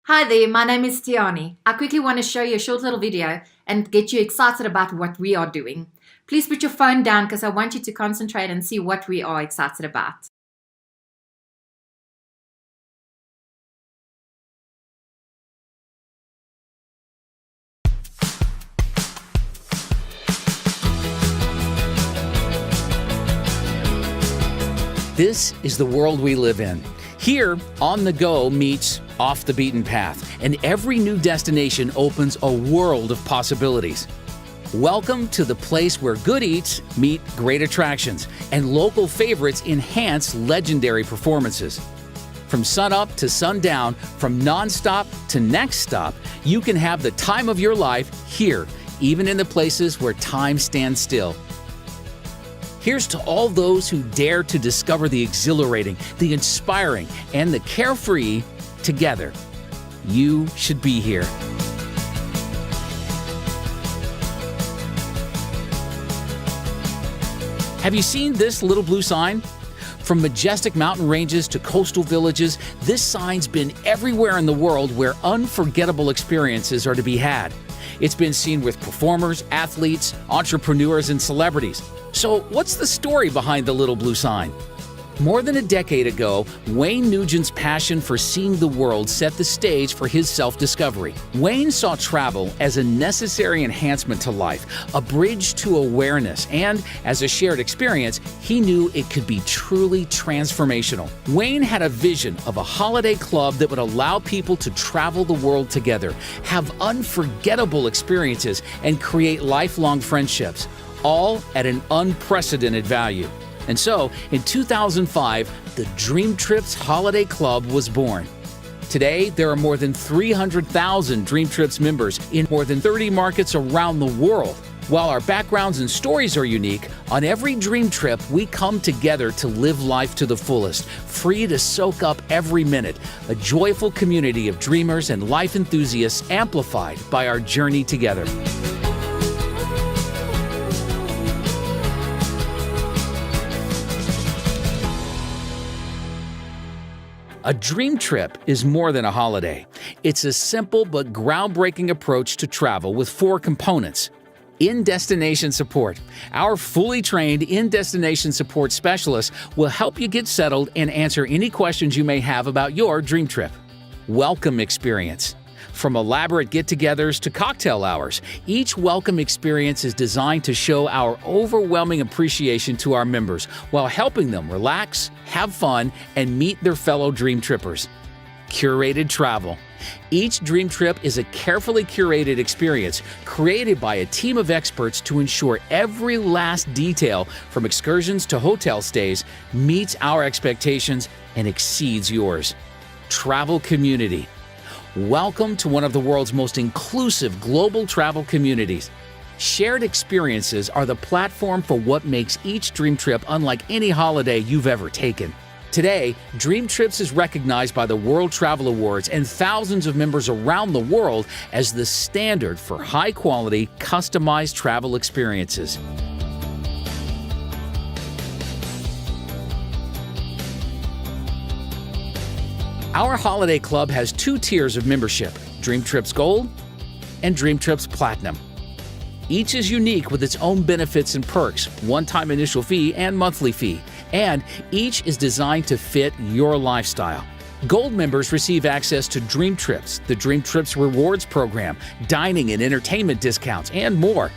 Hi there, my name is Tiani. I quickly want to show you a short little video and get you excited about what we are doing. Please put your phone down because I want you to concentrate and see what we are excited about. This is the world we live in. Here, on the go meets off the beaten path, and every new destination opens a world of possibilities. Welcome to the place where good eats meet great attractions, and local favorites enhance legendary performances. From sunup to sundown, from nonstop to next stop, you can have the time of your life here, even in the places where time stands still. Here's to all those who dare to discover the exhilarating, the inspiring, and the carefree together. You should be here. Have you seen this little blue sign? From majestic mountain ranges to coastal villages, this sign's been everywhere in the world where unforgettable experiences are to be had. It's been seen with performers, athletes, entrepreneurs, and celebrities. So what's the story behind the little blue sign? More than a decade ago, Wayne Nugent's passion for seeing the world set the stage for his self-discovery. Wayne saw travel as a necessary enhancement to life, a bridge to awareness, and as a shared experience, he knew it could be truly transformational. Wayne had a vision of a holiday club that would allow people to travel the world together, have unforgettable experiences, and create lifelong friendships, all at an unprecedented value. And so, in 2005, the Dreamtrips Holiday Club was born. Today, there are more than 300,000 Dreamtrips members in more than 30 markets around the world. While our backgrounds and stories are unique, on every dream trip, we come together to live life to the fullest, free to soak up every minute, a joyful community of dreamers and life enthusiasts amplified by our journey together. A dream trip is more than a holiday. It's a simple but groundbreaking approach to travel with 4 components. In-destination support. Our fully trained in-destination support specialists will help you get settled and answer any questions you may have about your dream trip. Welcome experience. From elaborate get-togethers to cocktail hours, each welcome experience is designed to show our overwhelming appreciation to our members while helping them relax, have fun, and meet their fellow dream trippers. Curated travel. Each dream trip is a carefully curated experience created by a team of experts to ensure every last detail, from excursions to hotel stays, meets our expectations and exceeds yours. Travel community. Welcome to one of the world's most inclusive global travel communities. Shared experiences are the platform for what makes each dream trip unlike any holiday you've ever taken. Today, Dreamtrips is recognized by the World Travel Awards and thousands of members around the world as the standard for high-quality, customized travel experiences. Our holiday club has 2 tiers of membership, Dreamtrips Gold and Dreamtrips Platinum. Each is unique with its own benefits and perks, one-time initial fee and monthly fee, and each is designed to fit your lifestyle. Gold members receive access to Dreamtrips, the Dreamtrips Rewards Program, dining and entertainment discounts, and more.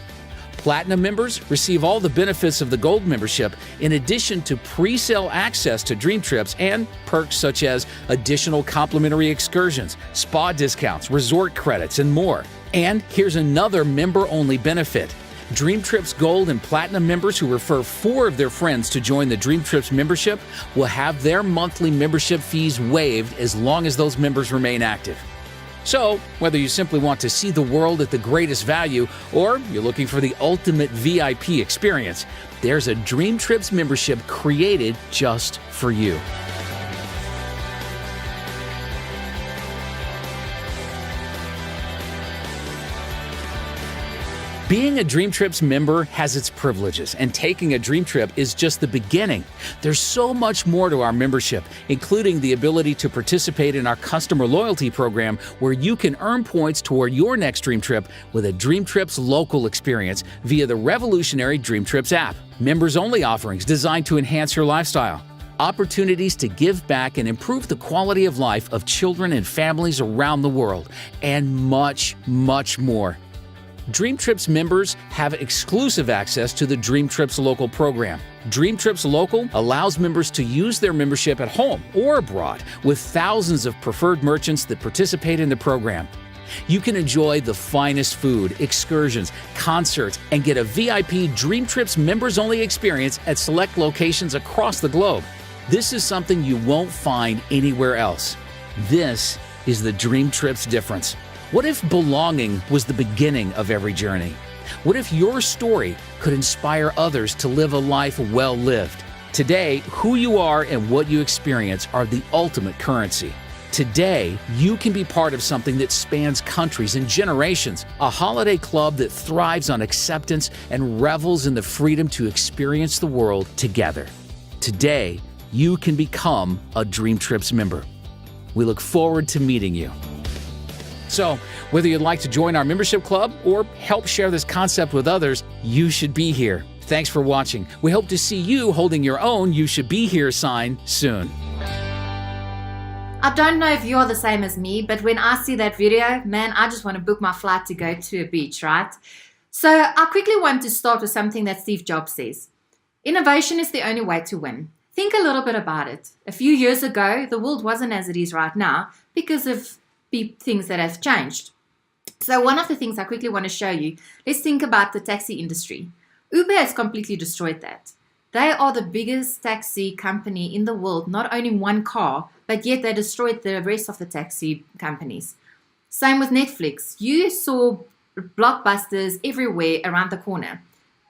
Platinum members receive all the benefits of the Gold membership in addition to pre-sale access to Dreamtrips and perks such as additional complimentary excursions, spa discounts, resort credits, and more. And here's another member-only benefit. Dreamtrips Gold and Platinum members who refer 4 of their friends to join the Dreamtrips membership will have their monthly membership fees waived as long as those members remain active. So, whether you simply want to see the world at the greatest value or you're looking for the ultimate VIP experience, there's a Dreamtrips membership created just for you. Being a Dreamtrips member has its privileges, and taking a dream trip is just the beginning. There's so much more to our membership, including the ability to participate in our customer loyalty program, where you can earn points toward your next dream trip with a Dreamtrips local experience via the revolutionary Dreamtrips app. Members-only offerings designed to enhance your lifestyle. Opportunities to give back and improve the quality of life of children and families around the world, and much, much more. Dreamtrips members have exclusive access to the Dreamtrips Local program. Dreamtrips Local allows members to use their membership at home or abroad with thousands of preferred merchants that participate in the program. You can enjoy the finest food, excursions, concerts, and get a VIP Dreamtrips members-only experience at select locations across the globe. This is something you won't find anywhere else. This is the Dreamtrips difference. What if belonging was the beginning of every journey? What if your story could inspire others to live a life well lived? Today, who you are and what you experience are the ultimate currency. Today, you can be part of something that spans countries and generations, a holiday club that thrives on acceptance and revels in the freedom to experience the world together. Today, you can become a Dreamtrips member. We look forward to meeting you. So, whether you'd like to join our membership club or help share this concept with others, you should be here. Thanks for watching. We hope to see you holding your own You Should Be Here sign soon. I don't know if you're the same as me, but when I see that video, man, I just want to book my flight to go to a beach, right? So I quickly want to start with something that Steve Jobs says. Innovation is the only way to win. Think a little bit about it. A few years ago, the world wasn't as it is right now because of things that have changed. So one of the things I quickly want to show you, let's think about the taxi industry. Uber has completely destroyed that. They are the biggest taxi company in the world, not only one car, but yet they destroyed the rest of the taxi companies. Same with Netflix. You saw blockbusters everywhere around the corner.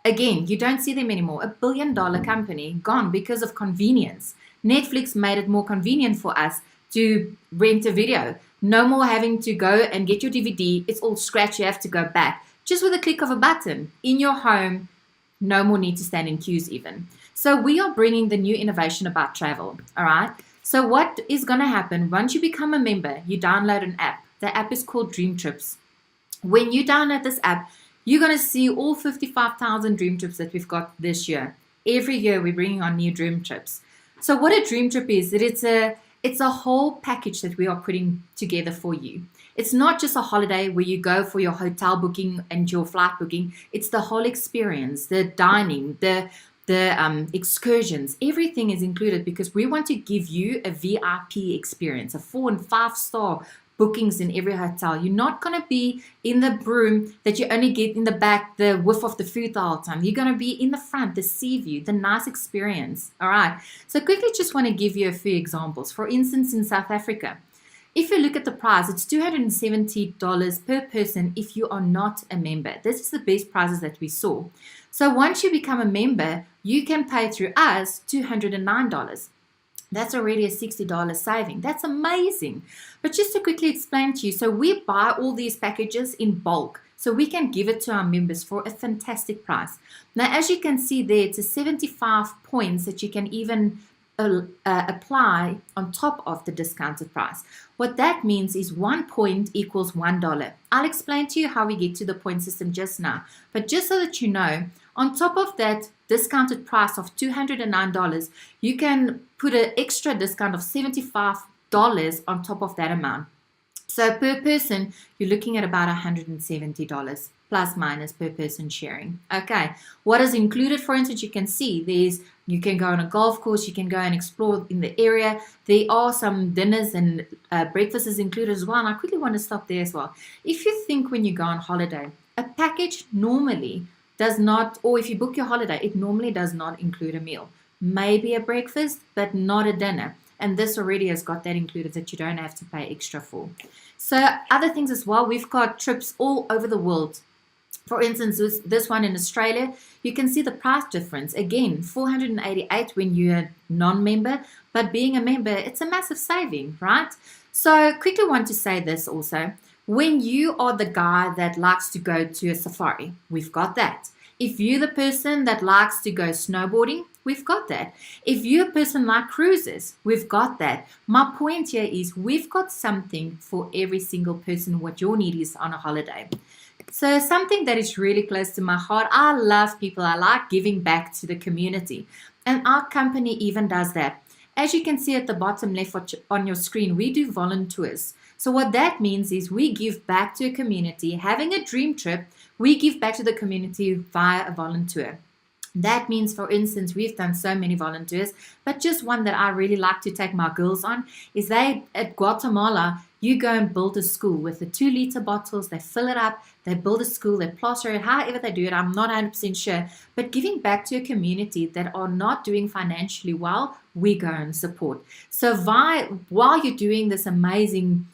Again, you don't see them anymore. $1 billion company gone because of convenience. Netflix made it more convenient for us to rent a video. No more having to go and get your DVD. It's all scratched. You have to go back. Just with a click of a button in your home. No more need to stand in queues even. So we are bringing the new innovation about travel. All right. So what is going to happen once you become a member? You download an app. The app is called Dreamtrips. When you download this app, you're going to see all 55,000 dream trips that we've got this year. Every year we're bringing on new dream trips. So what a dream trip is, it's a whole package that we are putting together for you. It's not just a holiday where you go for your hotel booking and your flight booking. It's the whole experience, the dining, the excursions. Everything is included because we want to give you a VIP experience, a 4- and 5-star bookings in every hotel. You're not going to be in the room that you only get in the back, the whiff of the food the whole time. You're going to be in the front, the sea view, the nice experience. All right. So quickly just want to give you a few examples. For instance, in South Africa, if you look at the price, it's $270 per person if you are not a member. This is the best prices that we saw. So once you become a member, you can pay through us $209. That's already a $60 saving. That's amazing. But just to quickly explain to you, so we buy all these packages in bulk, so we can give it to our members for a fantastic price. Now, as you can see there, it's a 75 points that you can even apply on top of the discounted price. What that means is 1 point equals $1. I'll explain to you how we get to the point system just now. But just so that you know, on top of that discounted price of $209, you can put an extra discount of $75 on top of that amount. So per person, you're looking at about $170 plus minus per person sharing. Okay, what is included? For instance, you can see you can go on a golf course, you can go and explore in the area. There are some dinners and breakfasts is included as well. And I quickly want to stop there as well. If you think when you go on holiday, a package normally does not, or if you book your holiday, it normally does not include a meal. Maybe a breakfast, but not a dinner. And this already has got that included that you don't have to pay extra for. So other things as well, we've got trips all over the world. For instance, this one in Australia, you can see the price difference. Again, $488 when you're a non-member, but being a member, it's a massive saving, right? So quickly want to say this also. When you are the guy that likes to go to a safari, we've got that. If you're the person that likes to go snowboarding, we've got that. If you're a person like cruises, we've got that. My point here is we've got something for every single person, what your need is on a holiday. So something that is really close to my heart, I love people. I like giving back to the community. And our company even does that. As you can see at the bottom left on your screen, we do volunteers. So what that means is we give back to a community. Having a dream trip, we give back to the community via a volunteer. That means, for instance, we've done so many volunteers, but just one that I really like to take my girls on is at Guatemala, you go and build a school with the 2-liter bottles, they fill it up, they build a school, they plaster it, however they do it, I'm not 100% sure, but giving back to a community that are not doing financially well, we go and support. So while you're doing this amazing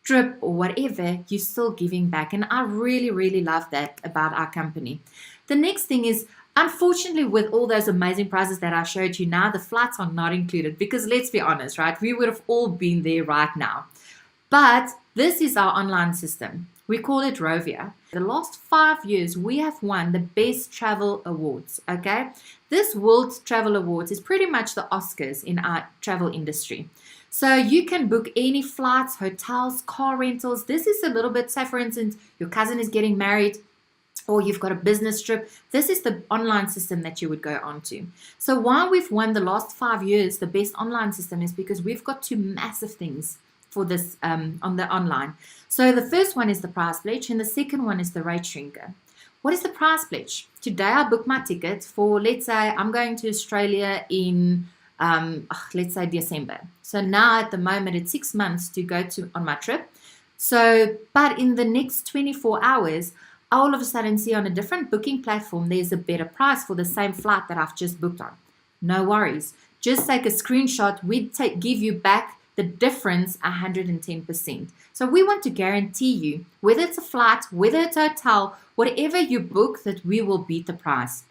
trip or whatever, you're still giving back, and I really, really love that about our company. The next thing is, unfortunately, with all those amazing prices that I showed you now, the flights are not included because let's be honest, right? We would have all been there right now. But this is our online system. We call it Rovia. The last 5 years, we have won the Best Travel Awards, okay? This World Travel Awards is pretty much the Oscars in our travel industry. So you can book any flights, hotels, car rentals. This is a little bit, say for instance, your cousin is getting married, or you've got a business trip. This is the online system that you would go onto. So why we've won the last 5 years the best online system is because we've got 2 massive things for this on the online. So the first one is the price pledge, and the second one is the rate shrinker. What is the price pledge? Today I book my ticket for, let's say I'm going to Australia in let's say December. So now at the moment it's 6 months to go on my trip. So, but in the next 24 hours, I all of a sudden see on a different booking platform, there's a better price for the same flight that I've just booked on. No worries. Just take a screenshot. Give you back the difference 110%. So we want to guarantee you, whether it's a flight, whether it's a hotel, whatever you book, that we will beat the price.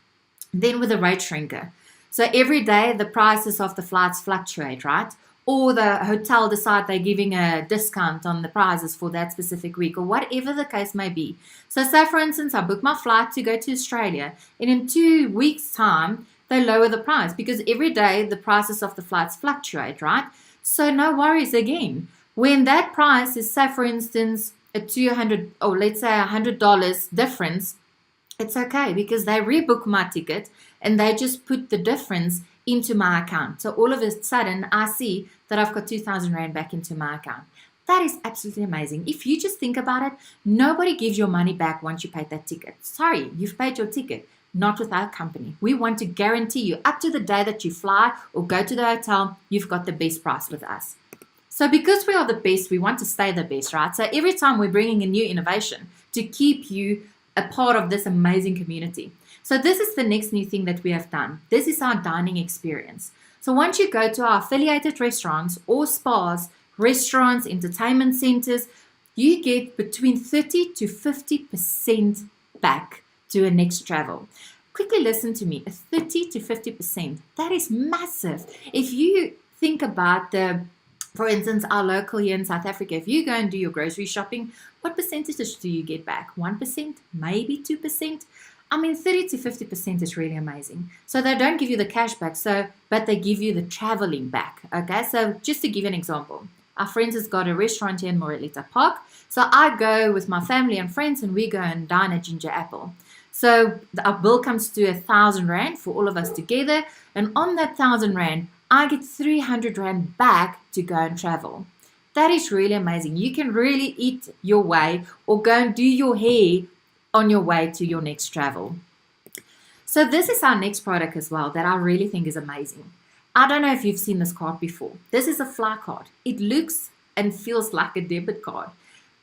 Then with a rate shrinker. So every day the prices of the flights fluctuate, right? Or the hotel decide they're giving a discount on the prices for that specific week, or whatever the case may be. So say for instance, I book my flight to go to Australia, and in 2 weeks' time, they lower the price because every day the prices of the flights fluctuate, right? So no worries again. When that price is, say for instance, a $200 or let's say $100 difference, it's okay because they rebook my ticket and they just put the difference into my account. So all of a sudden I see that I've got 2,000 Rand back into my account. That is absolutely amazing. If you just think about it, nobody gives your money back once you paid that ticket. Sorry, you've paid your ticket. Not with our company. We want to guarantee you up to the day that you fly or go to the hotel, you've got the best price with us. So because we are the best, we want to stay the best, right? So every time we're bringing a new innovation to keep you a part of this amazing community. So this is the next new thing that we have done. This is our dining experience. So once you go to our affiliated restaurants or spas, restaurants, entertainment centers, you get between 30 to 50% back to your next travel. Quickly listen to me, a 30 to 50%, that is massive. If you think about for instance, our local here in South Africa, if you go and do your grocery shopping, what percentage do you get back? 1%, maybe 2%? I mean, 30 to 50% is really amazing. So they don't give you the cash back, but they give you the traveling back, okay? So just to give you an example, our friends has got a restaurant here in Morelita Park. So I go with my family and friends and we go and dine at Ginger Apple. So our bill comes to 1,000 Rand for all of us together. And on that 1,000 Rand, I get 300 Rand back to go and travel. That is really amazing. You can really eat your way or go and do your hair on your way to your next travel. So this is our next product as well that I really think is amazing. I don't know if you've seen this card before. This is a fly card. It looks and feels like a debit card,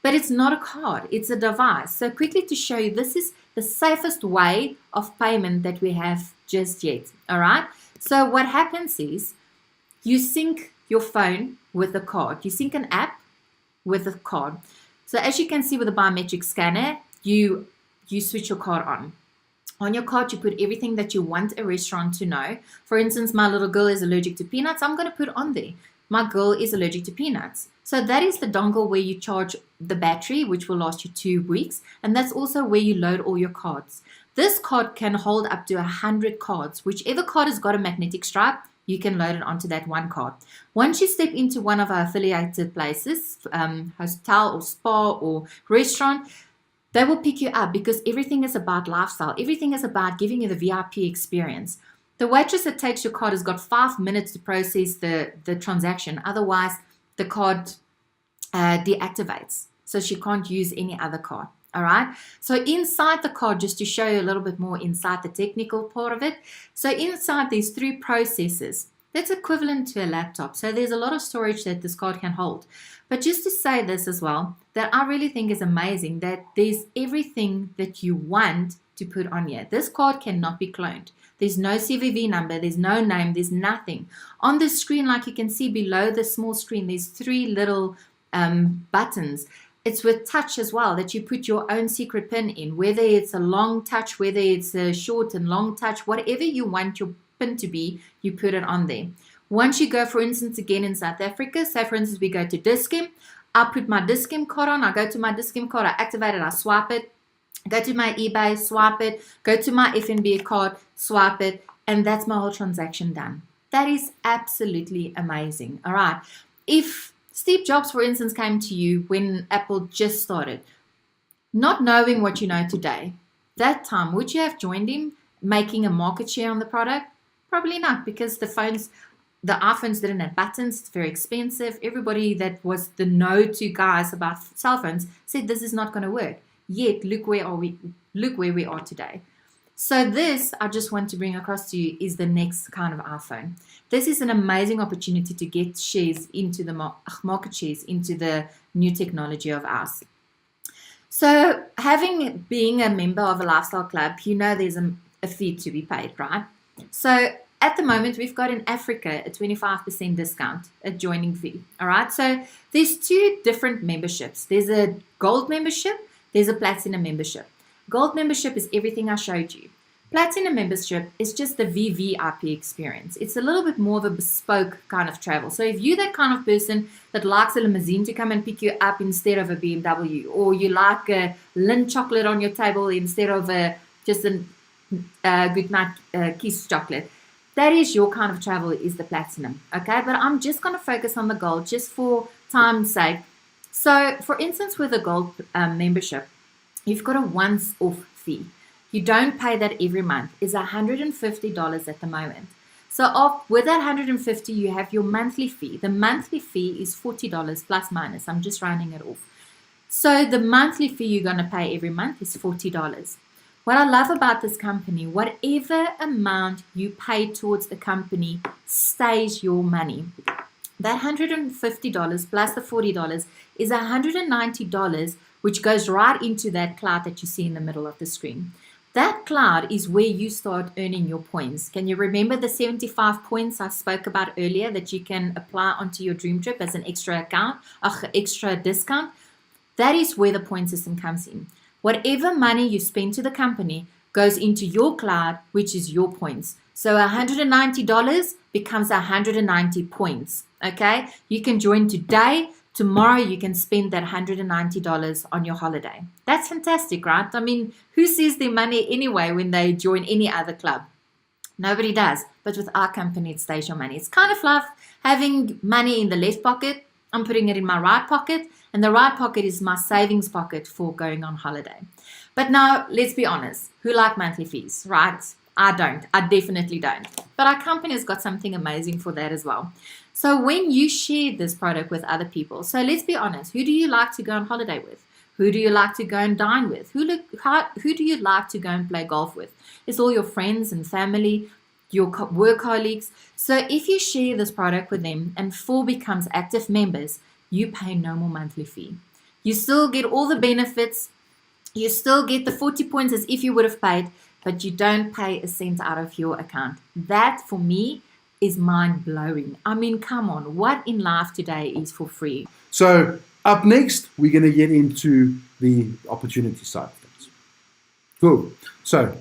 but it's not a card. It's a device. So quickly to show you, this is the safest way of payment that we have just yet. All right. So what happens is you sync your phone with the card. You sync an app with the card. So as you can see with the biometric scanner, you switch your card on. On your card, you put everything that you want a restaurant to know. For instance, my little girl is allergic to peanuts. I'm going to put on there. my girl is allergic to peanuts. So that is the dongle where you charge the battery, which will last you 2 weeks. And that's also where you load all your cards. This card can hold up to 100 cards. Whichever card has got a magnetic stripe, you can load it onto that one card. Once you step into one of our affiliated places, hotel or spa or restaurant, they will pick you up because everything is about lifestyle. Everything is about giving you the VIP experience. The waitress that takes your card has got 5 minutes to process the transaction. Otherwise, the card deactivates. So she can't use any other card. All right. So inside the card, just to show you a little bit more inside the technical part of it. So inside these 3 processors, that's equivalent to a laptop. So there's a lot of storage that this card can hold. But just to say this as well, that I really think is amazing, that there's everything that you want to put on here. This card cannot be cloned. There's no CVV number. There's no name. There's nothing. On the screen, like you can see below the small screen, there's 3 little buttons. It's with touch as well, that you put your own secret pin in, whether it's a long touch, whether it's a short and long touch, whatever you want your pin to be, you put it on there. Once you go, for instance, again in South Africa, say for instance, we go to Dis-Chem, I put my Dis-Chem card on, I go to my Dis-Chem card, I activate it, I swipe it, go to my eBay, swipe it, go to my FNB card, swipe it, and that's my whole transaction done. That is absolutely amazing. All right. If Steve Jobs, for instance, came to you when Apple just started, not knowing what you know today, that time, would you have joined him making a market share on the product? Probably not, because the iPhones didn't have buttons. It's very expensive. Everybody that was the no-to guys about cell phones said this is not going to work. Yet, look where we are today. So this, I just want to bring across to you, is the next kind of iPhone. This is an amazing opportunity to get shares into the market shares into the new technology of ours. So being a member of a lifestyle club, you know there's a fee to be paid, right? So at the moment, we've got in Africa a 25% discount, a joining fee. All right. So there's 2 different memberships. There's a gold membership. There's a platinum membership. Gold membership is everything I showed you. Platinum membership is just the VVIP experience. It's a little bit more of a bespoke kind of travel. So if you're that kind of person that likes a limousine to come and pick you up instead of a BMW, or you like a Lindt chocolate on your table instead of just a good night kiss chocolate, that is your kind of travel, is the platinum. Okay, but I'm just going to focus on the gold just for time's sake. So for instance, with a gold membership, you've got a once-off fee. You don't pay that every month. It's $150 at the moment. So with that $150, you have your monthly fee. The monthly fee is $40 plus minus. I'm just rounding it off. So the monthly fee you're going to pay every month is $40. What I love about this company, whatever amount you pay towards the company stays your money. That $150 plus the $40 is $190, which goes right into that cloud that you see in the middle of the screen. That cloud is where you start earning your points. Can you remember the 75 points I spoke about earlier that you can apply onto your Dreamtrip as an extra discount? That is where the point system comes in. Whatever money you spend to the company goes into your cloud, which is your points. So $190 becomes 190 points. Okay, you can join today. Tomorrow you can spend that $190 on your holiday. That's fantastic, right? I mean, who sees their money anyway when they join any other club? Nobody does. But with our company, it stays your money. It's kind of like having money in the left pocket. I'm putting it in my right pocket, and the right pocket is my savings pocket for going on holiday. But now, let's be honest. Who like monthly fees, right? I don't. I definitely don't. But our company has got something amazing for that as well. So when you share this product with other people, so let's be honest, who do you like to go on holiday with? Who do you like to go and dine with? Who do you like to go and play golf with? It's all your friends and family, your work colleagues. So if you share this product with them and 4 becomes active members, you pay no more monthly fee. You still get all the benefits. You still get the 40 points as if you would have paid, but you don't pay a cent out of your account. That, for me, is mind-blowing. I mean, come on, what in life today is for free? So up next, we're going to get into the opportunity side of things. Cool. So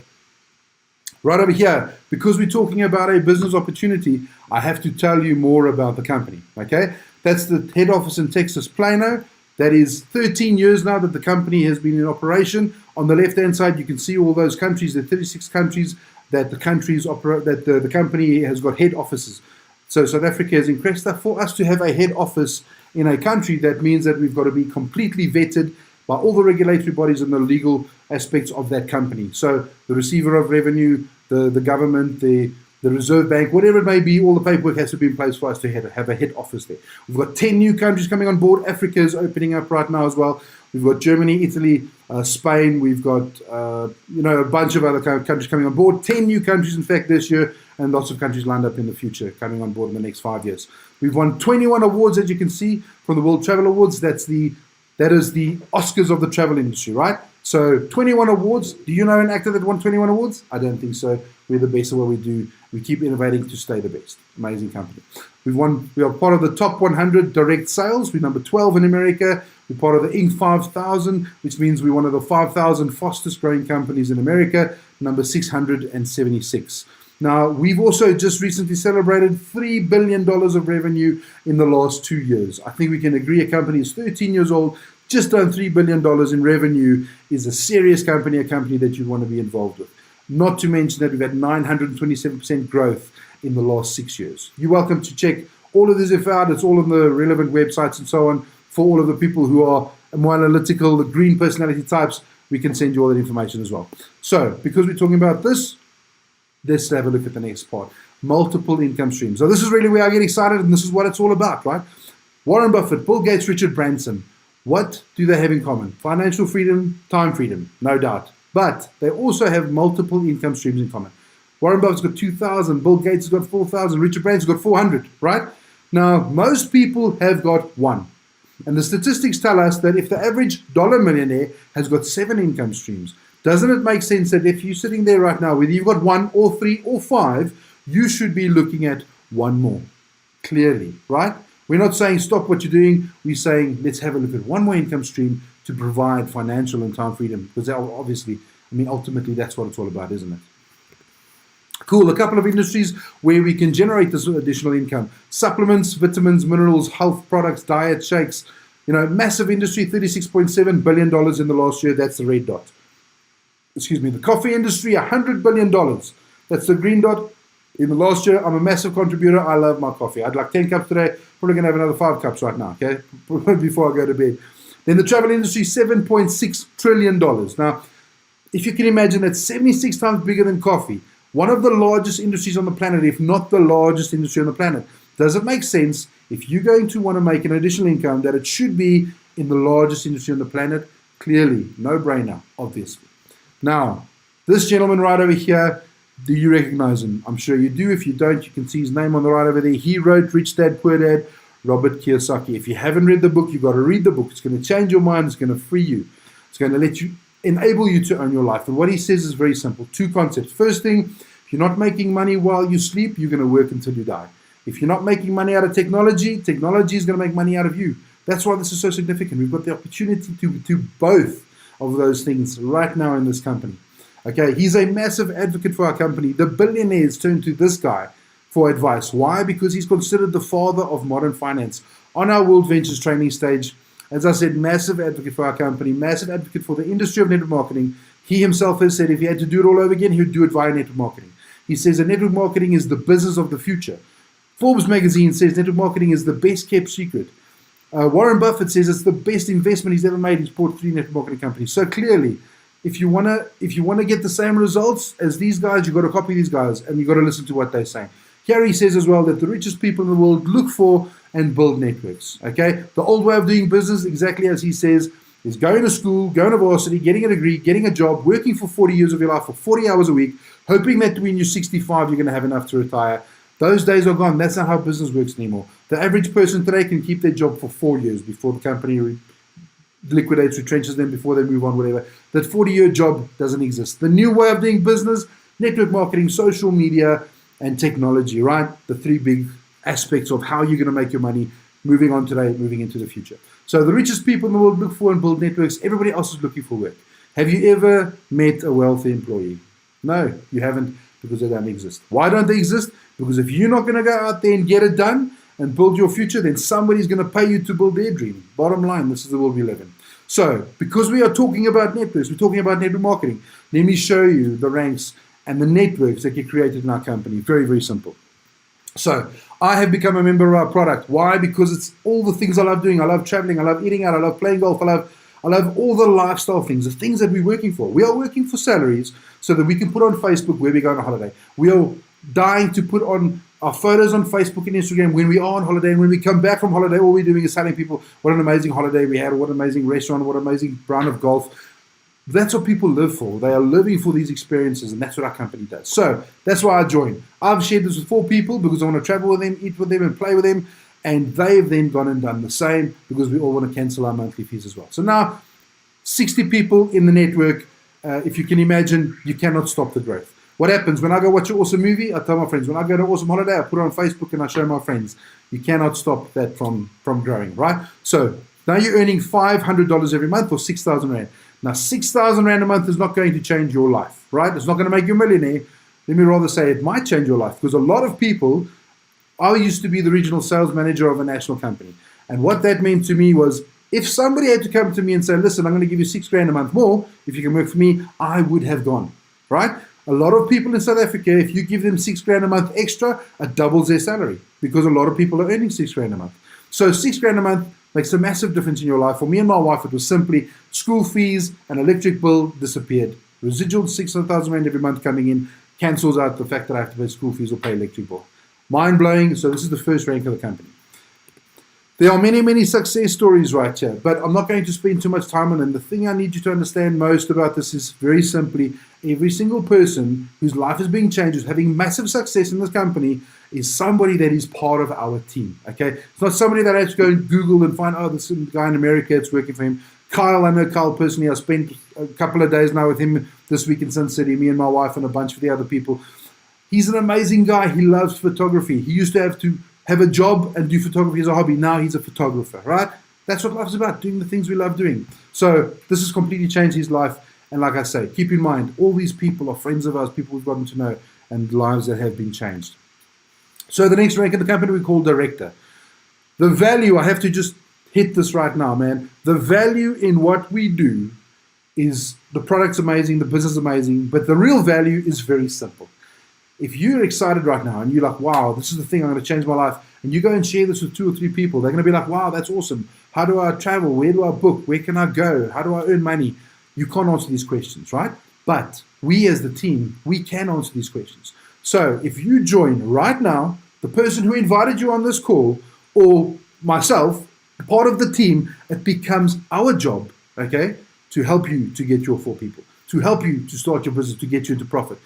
Right over here, because we're talking about a business opportunity, I have to tell you more about the company, okay? That's the head office in Texas, Plano. That is 13 years now that the company has been in operation. On the left-hand side, you can see all those countries, the 36 countries that the company has got head offices. So South Africa has increased that. For us to have a head office in a country, that means that we've got to be completely vetted by all the regulatory bodies and the legal aspects of that company. So the receiver of revenue, the government, the Reserve Bank, whatever it may be, all the paperwork has to be in place for us to have a head office there. We've got 10 new countries coming on board. Africa is opening up right now as well. We've got Germany, Italy, Spain. We've got a bunch of other countries coming on board. 10 new countries, in fact, this year, and lots of countries lined up in the future coming on board in the next 5 years. We've won 21 awards, as you can see, from the World Travel Awards. That is the Oscars of the travel industry, right? So 21 awards. Do you know an actor that won 21 awards? I don't think so. We're the best at what we do. We keep innovating to stay the best. Amazing company. We are part of the top 100 direct sales. We're number 12 in America. We're part of the Inc. 5000, which means we're one of the 5,000 fastest growing companies in America, number 676. Now, we've also just recently celebrated $3 billion of revenue in the last 2 years. I think we can agree a company is 13 years old, just done $3 billion in revenue, is a serious company, a company that you want to be involved with. Not to mention that we've had 927% growth in the last 6 years. You're welcome to check all of this info out. It's all on the relevant websites and so on. For all of the people who are more analytical, the green personality types, we can send you all that information as well. So, because we're talking about this, let's have a look at the next part. Multiple income streams. So this is really where I get excited, and this is what it's all about, right? Warren Buffett, Bill Gates, Richard Branson. What do they have in common? Financial freedom, time freedom, no doubt. But they also have multiple income streams in common. Warren Buffett's got 2,000, Bill Gates has got 4,000, Richard Branson's got 400, right? Now, most people have got one. And the statistics tell us that if the average dollar millionaire has got 7 income streams, doesn't it make sense that if you're sitting there right now, whether you've got 1 or 3 or 5, you should be looking at one more, clearly, right? We're not saying stop what you're doing. We're saying let's have a look at one more income stream to provide financial and time freedom. Because obviously, ultimately that's what it's all about, isn't it? Cool, a couple of industries where we can generate this additional income. Supplements, vitamins, minerals, health products, diet, shakes. Massive industry, $36.7 billion in the last year. That's the red dot. The coffee industry, $100 billion. That's the green dot. In the last year, I'm a massive contributor. I love my coffee. I'd like 10 cups today. Probably going to have another 5 cups right now, okay? Before I go to bed. Then the travel industry, $7.6 trillion. Now, if you can imagine, that's 76 times bigger than coffee. One of the largest industries on the planet, if not the largest industry on the planet. Does it make sense, if you're going to want to make an additional income, that it should be in the largest industry on the planet? Clearly, no-brainer, obviously. Now, this gentleman right over here, do you recognize him? I'm sure you do. If you don't, you can see his name on the right over there. He wrote Rich Dad, Poor Dad, Robert Kiyosaki. If you haven't read the book, you've got to read the book. It's going to change your mind. It's going to free you. It's going to enable you to own your life. And what he says is very simple. 2 concepts. First thing, if you're not making money while you sleep, you're going to work until you die. If you're not making money out of technology, technology is going to make money out of you. That's why this is so significant. We've got the opportunity to do both of those things right now in this company. Okay, he's a massive advocate for our company. The billionaires turn to this guy for advice. Why? Because he's considered the father of modern finance. On our World Ventures training stage, as I said, massive advocate for our company, massive advocate for the industry of network marketing. He himself has said if he had to do it all over again, he would do it via network marketing. He says that network marketing is the business of the future. Forbes magazine says network marketing is the best kept secret. Warren Buffett says it's the best investment he's ever made. He's bought 3 network marketing companies. So clearly, if you wanna get the same results as these guys, you've got to copy these guys and you've got to listen to what they're saying. Here he says as well that the richest people in the world look for and build networks. Okay, the old way of doing business, exactly as he says, is going to school, going to varsity, getting a degree, getting a job, working for 40 years of your life for 40 hours a week, hoping that when you're 65 you're going to have enough to retire. Those days are gone. That's not how business works anymore. The average person today can keep their job for 4 years before the company liquidates, retrenches them, before they move on, whatever. That 40-year job doesn't exist. The new way of doing business, network marketing, social media, and technology, right? The 3 big aspects of how you're going to make your money moving on today, moving into the future. So the richest people in the world look for and build networks. Everybody else is looking for work. Have you ever met a wealthy employee? No, you haven't. Because they don't exist. Why don't they exist? Because if you're not going to go out there and get it done and build your future, then somebody's going to pay you to build their dream. Bottom line, this is the world we live in. So, because we are talking about networks, we're talking about network marketing, let me show you the ranks and the networks that get created in our company. Very, very simple. So, I have become a member of our product. Why? Because it's all the things I love doing. I love traveling. I love eating out. I love playing golf. I love all the lifestyle things, the things that we're working for. We are working for salaries so that we can put on Facebook where we go on a holiday. We are dying to put on our photos on Facebook and Instagram when we are on holiday, and when we come back from holiday, all we're doing is telling people what an amazing holiday we had, or what an amazing restaurant, what an amazing round of golf. That's what people live for. They are living for these experiences, and that's what our company does. So that's why I joined. I've shared this with 4 people because I want to travel with them, eat with them, and play with them. And they've then gone and done the same because we all want to cancel our monthly fees as well. So now, 60 people in the network. If you can imagine, you cannot stop the growth. What happens when I go watch an awesome movie? I tell my friends. When I go to an awesome holiday, I put it on Facebook and I show my friends. You cannot stop that from growing, right? So now you're earning $500 every month or 6,000 Rand. Now, 6,000 Rand a month is not going to change your life, right? It's not going to make you a millionaire. Let me rather say it might change your life, because a lot of people, I used to be the regional sales manager of a national company. And what that meant to me was, if somebody had to come to me and say, listen, I'm going to give you 6 grand a month more if you can work for me, I would have gone, right? A lot of people in South Africa, if you give them 6 grand a month extra, it doubles their salary, because a lot of people are earning 6 grand a month. So 6 grand a month makes a massive difference in your life. For me and my wife, it was simply school fees and electric bill disappeared. Residual 6,000 Rand every month coming in cancels out the fact that I have to pay school fees or pay electric bill. Mind blowing. So this is the first rank of the company. There are many, many success stories right here, but I'm not going to spend too much time on them. The thing I need you to understand most about this is very simply, every single person whose life is being changed, who's having massive success in this company, is somebody that is part of our team, okay? It's not somebody that I have to go and Google and find, oh, this guy in America, it's working for him. Kyle, I know Kyle personally. I spent a couple of days now with him this week in Sun City, me and my wife and a bunch of the other people. He's an amazing guy. He loves photography. He used to have a job and do photography as a hobby. Now he's a photographer, right? That's what life's about, doing the things we love doing. So this has completely changed his life. And like I say, keep in mind, all these people are friends of ours, people we've gotten to know, and lives that have been changed. So the next rank in the company we call director. The value, I have to just hit this right now, man. The value in what we do is, the product's amazing, the business is amazing, but the real value is very simple. If you're excited right now and you're like, wow, this is the thing, I'm going to change my life, and you go and share this with 2 or 3 people, they're going to be like, wow, that's awesome. How do I travel? Where do I book? Where can I go? How do I earn money? You can't answer these questions, right? But we as the team, we can answer these questions. So if you join right now, the person who invited you on this call, or myself, part of the team, it becomes our job, okay, to help you to get your 4 people, to help you to start your business, to get you into profit.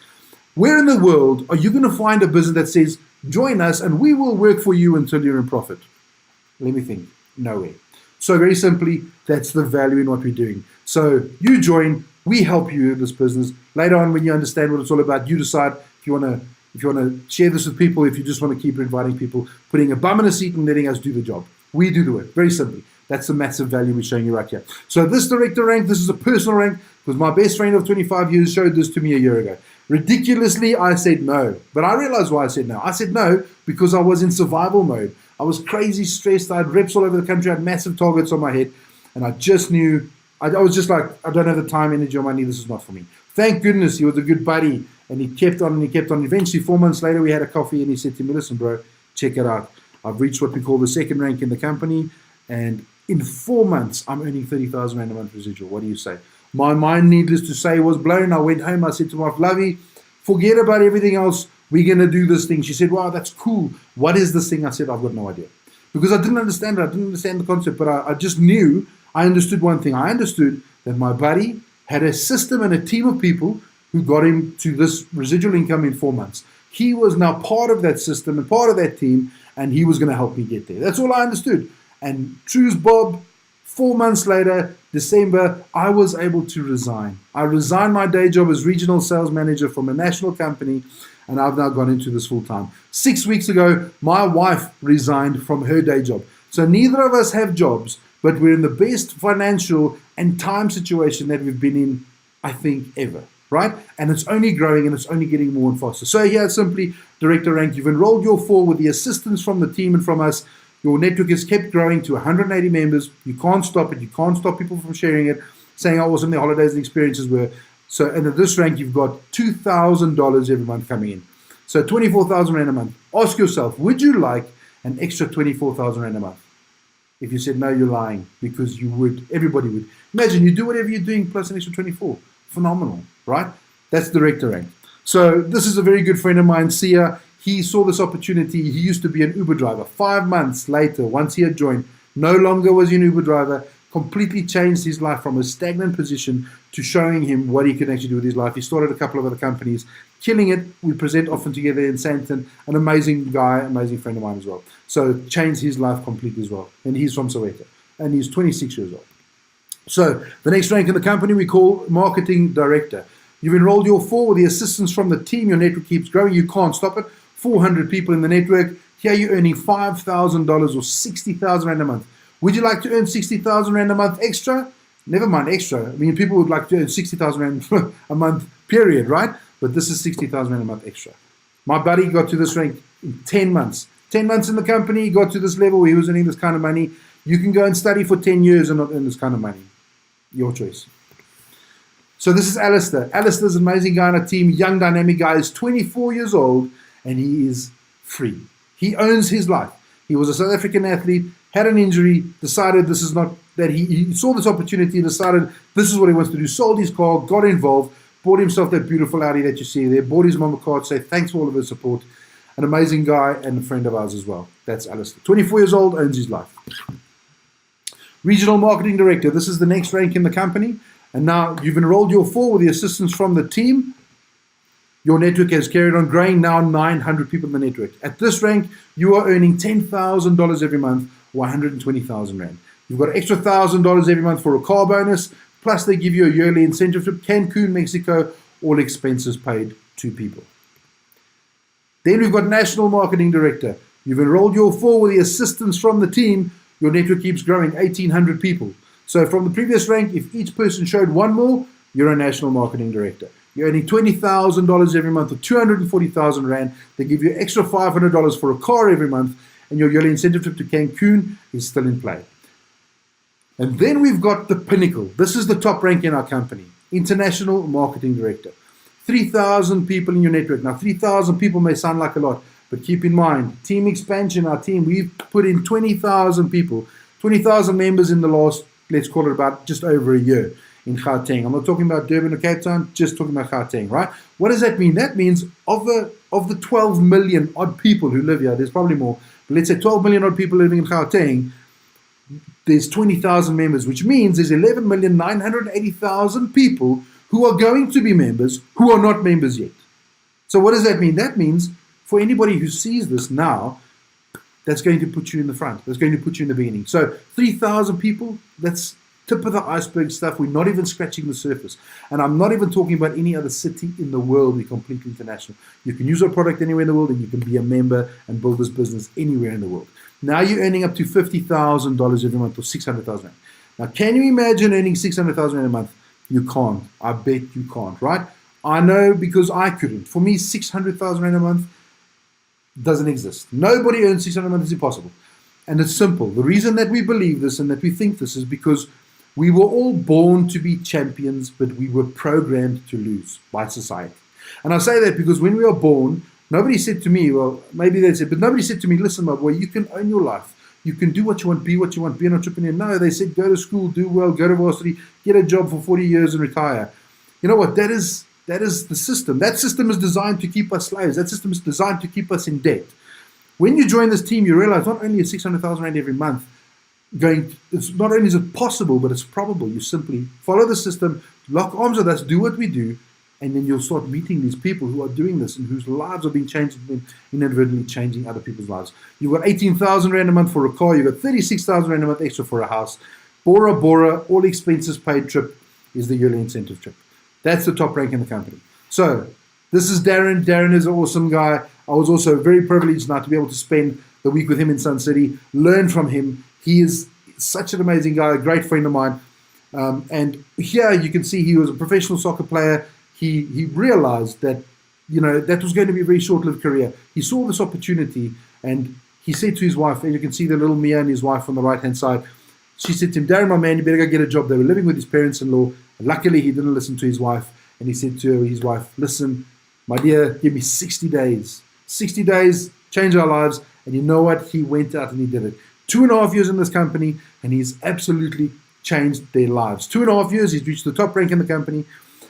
Where in the world are you going to find a business that says, join us and we will work for you until you're in profit? Let me think. Nowhere. So very simply, that's the value in what we're doing. So you join, we help you in this business. Later on, when you understand what it's all about, you decide if you want to share this with people, if you just want to keep inviting people, putting a bum in a seat and letting us do the job. We do the work, very simply. That's the massive value we're showing you right here. So this director rank, this is a personal rank, because my best friend of 25 years showed this to me a year ago. Ridiculously, I said no. But I realized why I said no. I said no because I was in survival mode. I was crazy stressed. I had reps all over the country. I had massive targets on my head. And I just knew, I was just like, I don't have the time, energy, or money. This is not for me. Thank goodness he was a good buddy. And he kept on and he kept on. Eventually, 4 months later, we had a coffee and he said to me, listen, bro, check it out. I've reached what we call the second rank in the company. And in 4 months, I'm earning 30,000 Rand a month residual. What do you say? My mind, needless to say, was blown. I went home. I said to my wife, Lovey, forget about everything else. We're going to do this thing. She said, wow, that's cool. What is this thing? I said, I've got no idea. Because I didn't understand it. I didn't understand the concept. But I just knew, I understood one thing. I understood that my buddy had a system and a team of people who got him to this residual income in 4 months. He was now part of that system and part of that team, and he was going to help me get there. That's all I understood. And true's Bob, 4 months later, December, I was able to resign. I resigned my day job as regional sales manager from a national company, and I've now gone into this full time. 6 weeks ago, my wife resigned from her day job. So neither of us have jobs, but we're in the best financial and time situation that we've been in, I think, ever. right? And it's only growing and it's only getting more and faster. So here it's simply director rank. You've enrolled your 4 with the assistance from the team and from us. Your network has kept growing to 180 members. You can't stop it. You can't stop people from sharing it, saying how awesome their holidays and experiences were. So, and at this rank, you've got $2,000 every month coming in. So 24,000 Rand a month. Ask yourself, would you like an extra 24,000 Rand a month? If you said no, you're lying, because you would. Everybody would. Imagine you do whatever you're doing plus an extra 24. Phenomenal, right? That's director rank. So this is a very good friend of mine, Sia. He saw this opportunity. He used to be an Uber driver. 5 months later, once he had joined, no longer was he an Uber driver, completely changed his life from a stagnant position to showing him what he could actually do with his life. He started a couple of other companies, killing it. We present often together in Sandton. An amazing guy, amazing friend of mine as well. So changed his life completely as well. And he's from Soweto. And he's 26 years old. So the next rank in the company we call marketing director. You've enrolled your 4 with the assistance from the team. Your network keeps growing. You can't stop it. 400 people in the network. Here you're earning $5,000 or 60,000 Rand a month. Would you like to earn 60,000 Rand a month extra? Never mind extra. I mean, people would like to earn 60,000 Rand a month, period, right? But this is 60,000 Rand a month extra. My buddy got to this rank in 10 months. 10 months in the company, he got to this level where he was earning this kind of money. You can go and study for 10 years and not earn this kind of money. Your choice. So this is Alistair. Alistair's an amazing guy on our team, young, dynamic guy. He's 24 years old and he is free. He owns his life. He was a South African athlete, had an injury, decided this is not, that he saw this opportunity, decided this is what he wants to do, sold his car, got involved, bought himself that beautiful Audi that you see there, bought his mom a card, say thanks for all of his support. An amazing guy and a friend of ours as well. That's Alistair. 24 years old, owns his life. Regional Marketing Director. This is the next rank in the company. And now you've enrolled your 4 with the assistance from the team. Your network has carried on growing, now 900 people in the network. At this rank, you are earning $10,000 every month or 120,000 Rand. You've got an extra $1,000 every month for a car bonus, plus they give you a yearly incentive trip, Cancun, Mexico, all expenses paid to people. Then we've got National Marketing Director. You've enrolled your 4 with the assistance from the team. Your network keeps growing, 1,800 people. So from the previous rank, if each person showed 1 more, you're a National Marketing Director. You're earning $20,000 every month or 240,000 Rand. They give you extra $500 for a car every month, and your yearly incentive trip to Cancun is still in play. And then we've got the pinnacle. This is the top rank in our company, International Marketing Director. 3,000 people in your network. Now, 3,000 people may sound like a lot, but keep in mind, team expansion, our team, we've put in 20,000 people, 20,000 members in the last, let's call it about just over a year in Gauteng. I'm not talking about Durban or Cape Town, just talking about Gauteng, right? What does that mean? That means of the 12 million odd people who live here, there's probably more, but let's say 12 million odd people living in Gauteng, there's 20,000 members, which means there's 11,980,000 people who are going to be members who are not members yet. So what does that mean? That means for anybody who sees this now, that's going to put you in the front. That's going to put you in the beginning. So 3,000 people, that's tip of the iceberg stuff. We're not even scratching the surface. And I'm not even talking about any other city in the world. We're completely international. You can use our product anywhere in the world and you can be a member and build this business anywhere in the world. Now you're earning up to $50,000 every month or 600,000 Rand. Now, can you imagine earning 600,000 Rand a month? You can't. I bet you can't, right? I know because I couldn't. For me, 600,000 Rand a month doesn't exist. Nobody earns 600 a month. It's impossible. And it's simple. The reason that we believe this and that we think this is because we were all born to be champions, but we were programmed to lose by society. And I say that because when we are born, nobody said to me, well, maybe they said, but nobody said to me, listen, my boy, you can own your life. You can do what you want, be what you want, be an entrepreneur. No, they said, go to school, do well, go to varsity, get a job for 40 years and retire. You know what? That is the system. That system is designed to keep us slaves. That system is designed to keep us in debt. When you join this team, you realize not only is 600,000 Rand every month it's not only is it possible, but it's probable. You simply follow the system, lock arms with us, do what we do, and then you'll start meeting these people who are doing this and whose lives are being changed and inadvertently changing other people's lives. You've got 18,000 Rand a month for a car. You've got 36,000 Rand a month extra for a house. Bora Bora, all expenses paid trip is the yearly incentive trip. That's the top rank in the company. So this is Darren. Darren is an awesome guy. I was also very privileged now to be able to spend the week with him in Sun City, learn from him. He is such an amazing guy, a great friend of mine. And here you can see he was a professional soccer player. he realized that, that was going to be a very short-lived career. He saw this opportunity, and he said to his wife, and you can see the little Mia and his wife on the right-hand side. She said to him, Darren, my man, you better go get a job. They were living with his parents-in-law. Luckily, he didn't listen to his wife, and he said to his wife, listen, my dear, give me 60 days. 60 days, change our lives. And you know what? He went out and he did it. 2.5 years in this company, and he's absolutely changed their lives. 2.5 years, he's reached the top rank in the company,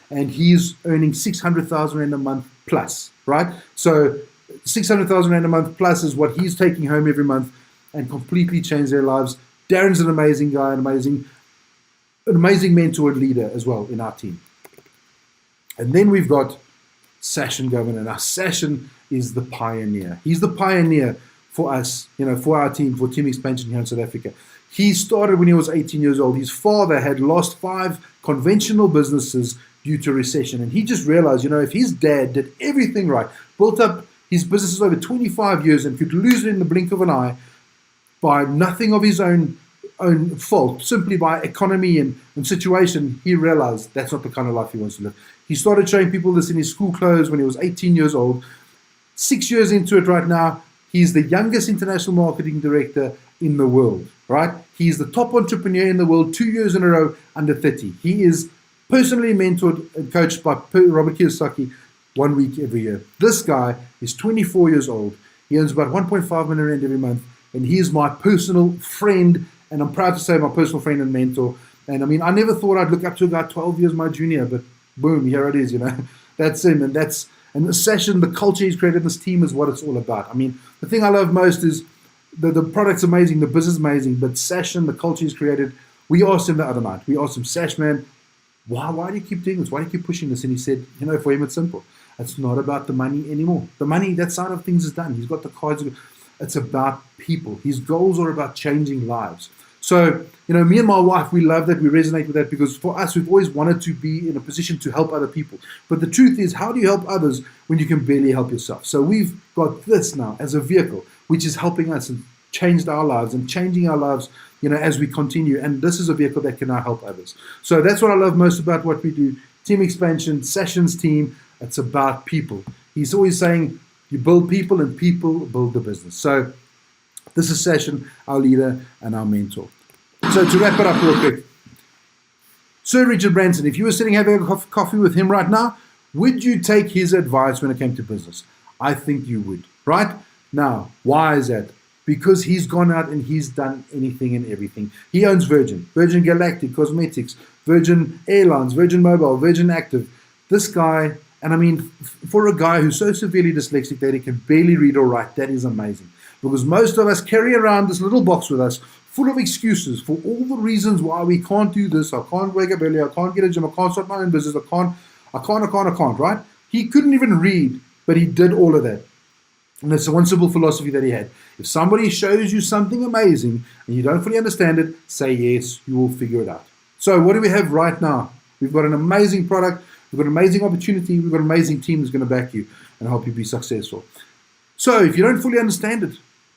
and he's earning 600,000 Rand a month plus, right? So 600,000 Rand a month plus is what he's taking home every month, and completely changed their lives. Darren's an amazing guy, an amazing mentor and leader as well in our team. And then we've got Sashin Governor. Now, Sashin is the pioneer. He's the pioneer for us, for our team, for team expansion here in South Africa. He started when he was 18 years old. His father had lost 5 conventional businesses due to recession. And he just realized, if his dad did everything right, built up his businesses over 25 years and could lose it in the blink of an eye by nothing of his own fault, simply by economy and situation, he realized that's not the kind of life he wants to live. He started showing people this in his school clothes when he was 18 years old. 6 years into it right now, he's the youngest international marketing director in the world, right? He's the top entrepreneur in the world 2 years in a row under 30. He is personally mentored and coached by Robert Kiyosaki 1 week every year. This guy is 24 years old. He earns about 1.5 million Rand every month, and he is my personal friend, and I'm proud to say my personal friend and mentor. And I mean, I never thought I'd look up to a guy 12 years my junior, but boom, here it is, That's him, and the session, the culture he's created, this team is what it's all about. I mean, the thing I love most is the product's amazing, the business is amazing, but Session, the culture he's created, we asked him the other night, Sash, man, why do you keep doing this? Why do you keep pushing this? And he said, for him it's simple. It's not about the money anymore. The money, that side of things is done. He's got the cards. It's about people. His goals are about changing lives. So, me and my wife, we love that. We resonate with that because for us, we've always wanted to be in a position to help other people. But the truth is, how do you help others when you can barely help yourself? So we've got this now as a vehicle, which is helping us and changed our lives and changing our lives, as we continue. And this is a vehicle that can now help others. So that's what I love most about what we do. Team expansion, Sessions team, it's about people. He's always saying, you build people and people build the business. So this is Session, our leader and our mentor. So to wrap it up real quick, Sir Richard Branson, if you were sitting having a coffee with him right now, would you take his advice when it came to business? I think you would, right? Now, why is that? Because he's gone out and he's done anything and everything. He owns Virgin Galactic Cosmetics, Virgin Airlines, Virgin Mobile, Virgin Active. This guy, and I mean, for a guy who's so severely dyslexic that he can barely read or write, that is amazing. Because most of us carry around this little box with us full of excuses for all the reasons why we can't do this. I can't wake up early. I can't get a gym. I can't start my own business. I can't, right? He couldn't even read, but he did all of that. And it's one simple philosophy that he had. If somebody shows you something amazing and you don't fully understand it, say yes, you will figure it out. So what do we have right now? We've got an amazing product. We've got an amazing opportunity. We've got an amazing team that's going to back you and help you be successful. So if you don't fully understand it,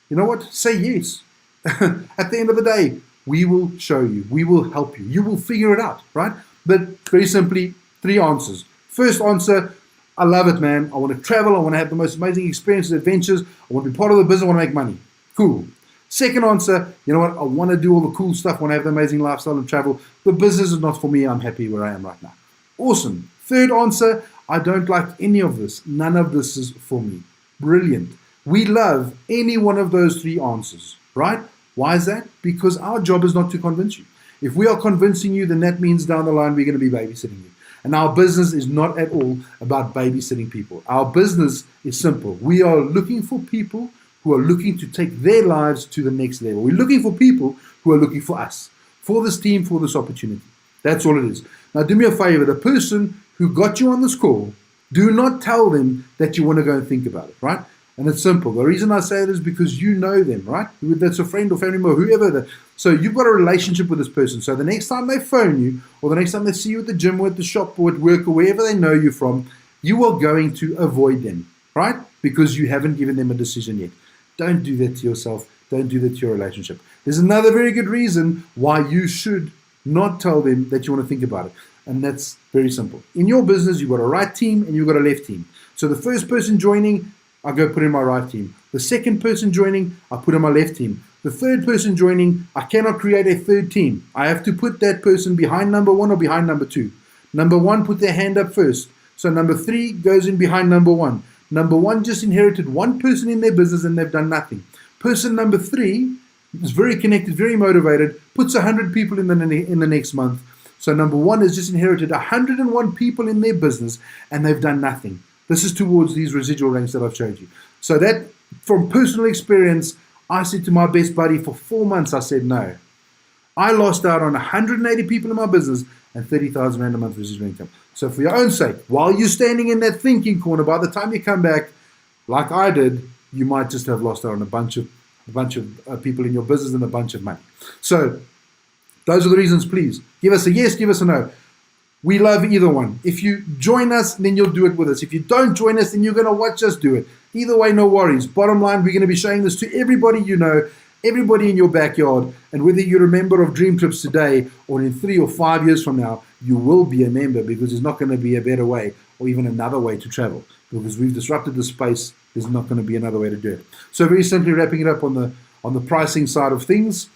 you know what? Say yes. At the end of the day, we will show you. We will help you. You will figure it out, right? But very simply, 3 answers. First answer, I love it, man. I want to travel. I want to have the most amazing experiences, adventures. I want to be part of the business. I want to make money. Cool. Second answer, you know what? I want to do all the cool stuff. I want to have the amazing lifestyle and travel. The business is not for me. I'm happy where I am right now. Awesome. Third answer, I don't like any of this. None of this is for me. Brilliant. We love any one of those 3 answers, right? Why is that? Because our job is not to convince you. If we are convincing you, then that means down the line we're going to be babysitting you. And our business is not at all about babysitting people. Our business is simple. We are looking for people who are looking to take their lives to the next level. We're looking for people who are looking for us, for this team, for this opportunity. That's all it is. Now, do me a favor. The person who got you on this call, do not tell them that you want to go and think about it, right? And it's simple. The reason I say it is because you know them, right? That's a friend or family member, whoever. So you've got a relationship with this person. So the next time they phone you, or the next time they see you at the gym or at the shop or at work or wherever they know you from, you are going to avoid them, right? Because you haven't given them a decision yet. Don't do that to yourself. Don't do that to your relationship. There's another very good reason why you should not tell them that you want to think about it. And that's very simple. In your business, you've got a right team and you've got a left team. So the first person joining, I go put in my right team. The second person joining, I put in my left team. The third person joining, I cannot create a third team. I have to put that person behind number one or behind number two. Number one put their hand up first. So number three goes in behind number one. Number one just inherited one person in their business and they've done nothing. Person number three is very connected, very motivated, puts 100 people in the next month. So number one has just inherited 101 people in their business and they've done nothing. This is towards these residual ranks that I've showed you. So that, from personal experience, I said to my best buddy for 4 months, I said no. I lost out on 180 people in my business and 30,000 Rand a month residual income. So for your own sake, while you're standing in that thinking corner, by the time you come back, like I did, you might just have lost out on a bunch of people in your business and a bunch of money. So those are the reasons. Please give us a yes, give us a no. We love either one. If you join us, then you'll do it with us. If you don't join us, then you're going to watch us do it. Either way, no worries. Bottom line, we're going to be showing this to everybody you know, everybody in your backyard. And whether you're a member of Dreamtrips today or in 3 or 5 years from now, you will be a member, because there's not going to be a better way or even another way to travel. Because we've disrupted the space, there's not going to be another way to do it. So very simply wrapping it up on the pricing side of things,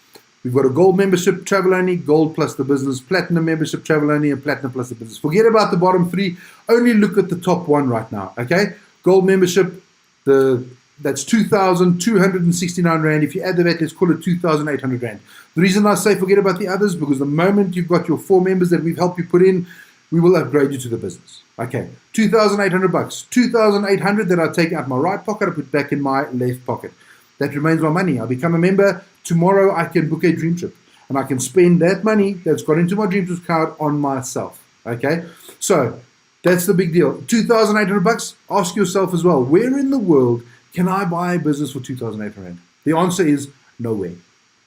we've got a gold membership, travel only, gold plus the business, platinum membership, travel only, and platinum plus the business. Forget about the bottom three. Only look at the top one right now, okay? Gold membership, that's 2,269 Rand. If you add the VAT, let's call it 2,800 Rand. The reason I say forget about the others, because the moment you've got your 4 members that we've helped you put in, we will upgrade you to the business. Okay, 2,800 bucks. 2,800 that I take out my right pocket, I put back in my left pocket. That remains my money. I become a member. Tomorrow I can book a dream trip and I can spend that money that's got into my Dreamtrips card on myself. Okay, so that's the big deal. 2,800 bucks. Ask yourself as well, where in the world can I buy a business for 2,800 Rand? The answer is nowhere.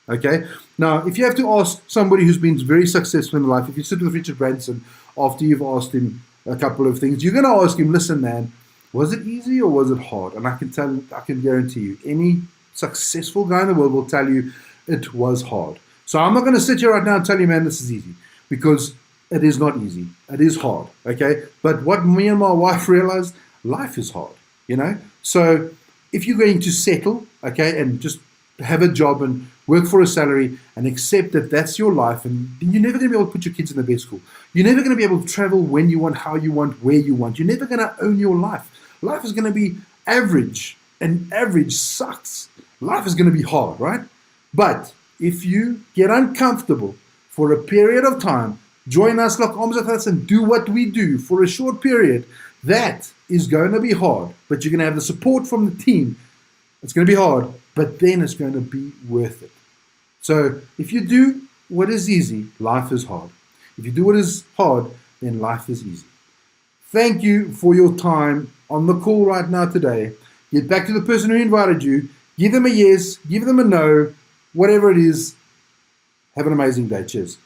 Okay, now if you have to ask somebody who's been very successful in life, if you sit with Richard Branson after you've asked him a couple of things, you're going to ask him, listen man, was it easy or was it hard? And I can guarantee you, any successful guy in the world will tell you it was hard. So I'm not going to sit here right now and tell you, man, this is easy, because it is not easy. It is hard, okay? But what me and my wife realized, life is hard, you know? So if you're going to settle, okay, and just have a job and work for a salary and accept that that's your life, and you're never going to be able to put your kids in the best school. You're never going to be able to travel when you want, how you want, where you want. You're never going to own your life. Life is going to be average, and average sucks. Life is going to be hard, right? But if you get uncomfortable for a period of time, join us, lock arms with us, and do what we do for a short period, that is going to be hard. But you're going to have the support from the team. It's going to be hard, but then it's going to be worth it. So if you do what is easy, life is hard. If you do what is hard, then life is easy. Thank you for your time on the call right now today. Get back to the person who invited you. Give them a yes, give them a no, whatever it is. Have an amazing day. Cheers.